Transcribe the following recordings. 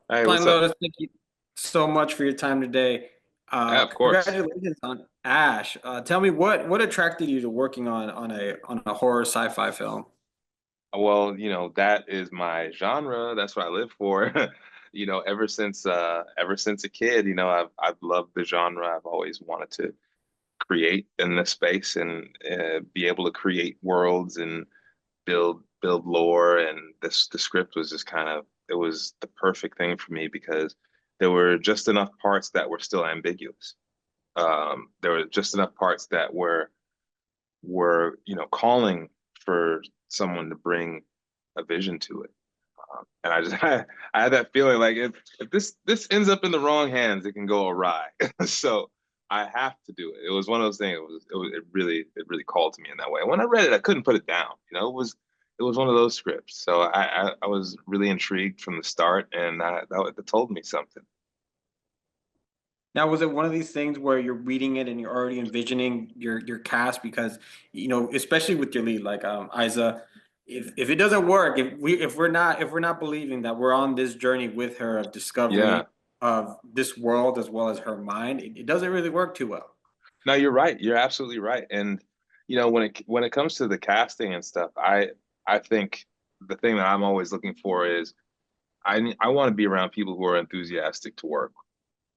Hey, Flying what's up? Lotus, thank you so much for your time today. Yeah, of course. Congratulations on Ash. Tell me what attracted you to working on a horror sci-fi film? Well, that is my genre. That's what I live for. Ever since a kid, I've loved the genre. I've always wanted to create in this space and be able to create worlds and build lore. And this the script was just kind of it was the perfect thing for me because there were just enough parts that were still ambiguous. There were just enough parts that were calling for someone to bring a vision to it. And I just I had that feeling like if this ends up in the wrong hands, it can go awry. So I have to do it. It was one of those things. It really called to me in that way. When I read it, I couldn't put it down. It was one of those scripts. So I was really intrigued from the start, and that told me something. Now, was it one of these things where you're reading it and you're already envisioning your cast? Because, especially with your lead, like Isa, if it doesn't work, if we're not believing that we're on this journey with her of discovery Yeah. of this world as well as her mind, it doesn't really work too well. No, you're right. You're absolutely right. And when it comes to the casting and stuff, I think the thing that I'm always looking for is I want to be around people who are enthusiastic to work.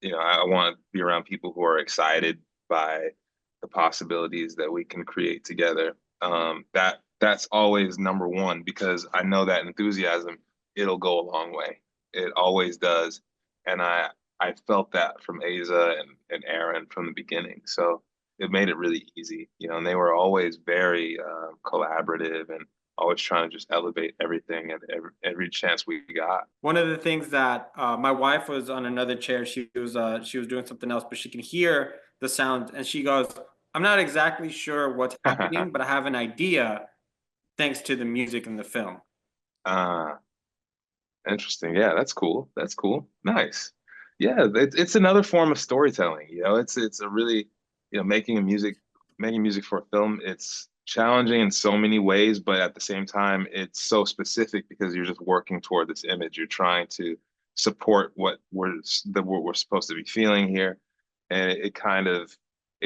I want to be around people who are excited by the possibilities that we can create together. That's always number one because I know that enthusiasm, it'll go a long way. It always does. And I felt that from Asa and Aaron from the beginning. So it made it really easy, and they were always very collaborative and always trying to just elevate everything at every chance we got. One of the things that my wife was on another chair. She was doing something else, but she can hear the sound, and she goes, "I'm not exactly sure what's happening, but I have an idea thanks to the music in the film." uh, Interesting. Yeah, that's cool. That's cool. Nice. Yeah, it's another form of storytelling. It's a really, making music for a film. It's challenging in so many ways, but at the same time, it's so specific because you're just working toward this image. You're trying to support what we're supposed to be feeling here, and it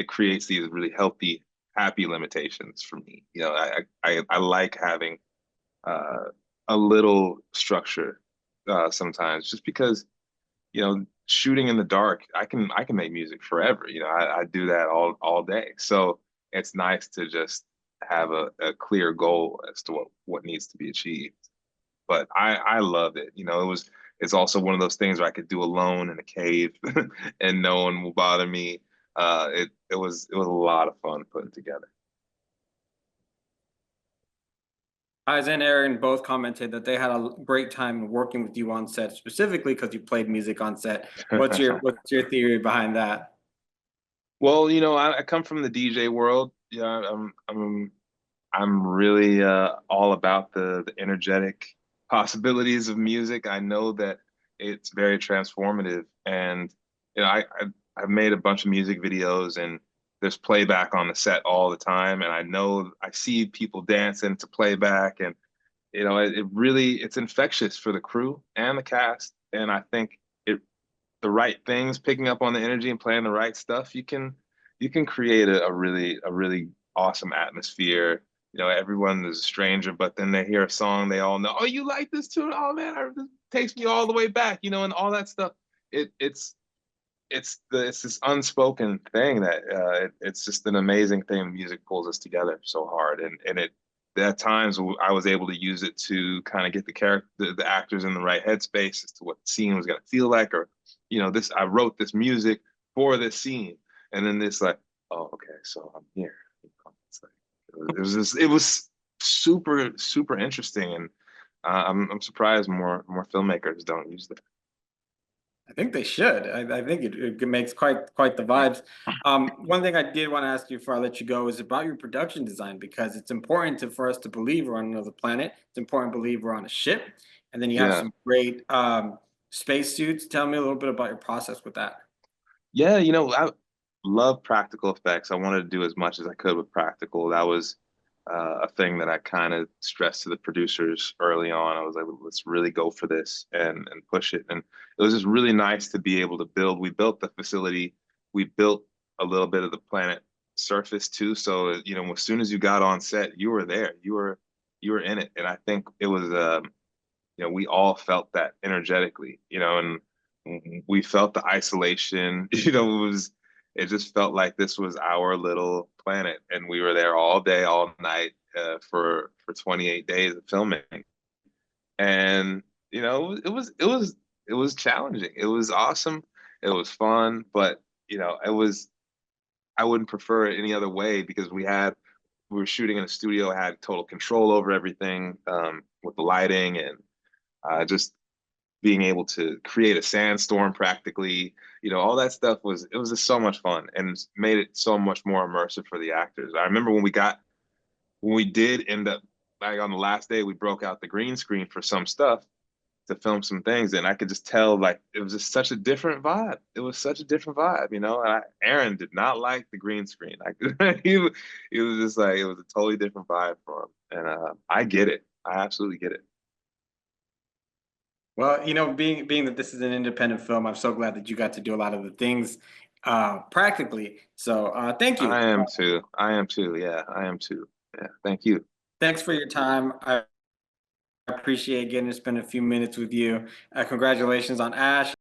creates these really healthy, happy limitations for me. I like having uh, a little structure sometimes, just because shooting in the dark, I can make music forever. I do that all day. So it's nice to just have a clear goal as to what needs to be achieved. But I love it. It's also one of those things where I could do alone in a cave and no one will bother me. It was a lot of fun putting together. Eyes and Aaron both commented that they had a great time working with you on set, specifically because you played music on set. What's your theory behind that? Well, I come from the DJ world. Yeah, I'm really all about the energetic possibilities of music. I know that it's very transformative, and I've made a bunch of music videos, and there's playback on the set all the time, and I know I see people dancing to playback, and it's infectious for the crew and the cast, and I think it the right things, picking up on the energy and playing the right stuff, you can create a really awesome atmosphere. Everyone is a stranger, but then they hear a song, they all know, oh, you like this tune? Oh man, this takes me all the way back, and all that stuff. It's this unspoken thing that it's just an amazing thing. Music pulls us together so hard, and it at times I was able to use it to kind of get the actors in the right headspace as to what the scene was going to feel like, or this I wrote this music for this scene, and then this like, oh, okay, so I'm here. It's like, it was super super interesting, and I'm surprised more filmmakers don't use that. I think they should. I think it makes quite the vibes. One thing I did want to ask you before I let you go is about your production design because it's important for us to believe we're on another planet. It's important to believe we're on a ship, and then you have Yeah. some great space suits. Tell me a little bit about your process with that. Yeah, I love practical effects. I wanted to do as much as I could with practical. That was a thing that I kind of stressed to the producers early on. I was like, let's really go for this and push it. And it was just really nice to be able to build. We built the facility. We built a little bit of the planet surface too. So, you know, as soon as you got on set, you were there. You were in it. And I think it was you know, we all felt that energetically, you know, and we felt the isolation, you know, it just felt like this was our little planet, and we were there all day, all night, for 28 days of filming. And you know, it was challenging. It was awesome. It was fun, but you know, I wouldn't prefer it any other way because we were shooting in a studio, had total control over everything, with the lighting and just being able to create a sandstorm practically, you know, all that stuff it was just so much fun and made it so much more immersive for the actors. I remember when we did end up, like on the last day, we broke out the green screen for some stuff to film some things, and I could just tell like it was just such a different vibe. It was such a different vibe, you know. Aaron did not like the green screen. He was just like it was a totally different vibe for him, and I get it. I absolutely get it. Well, you know, being that this is an independent film, I'm so glad that you got to do a lot of the things practically. So thank you. I am too. I am too. Yeah, I am too. Yeah, thank you. Thanks for your time. I appreciate getting to spend a few minutes with you. Congratulations on Ash.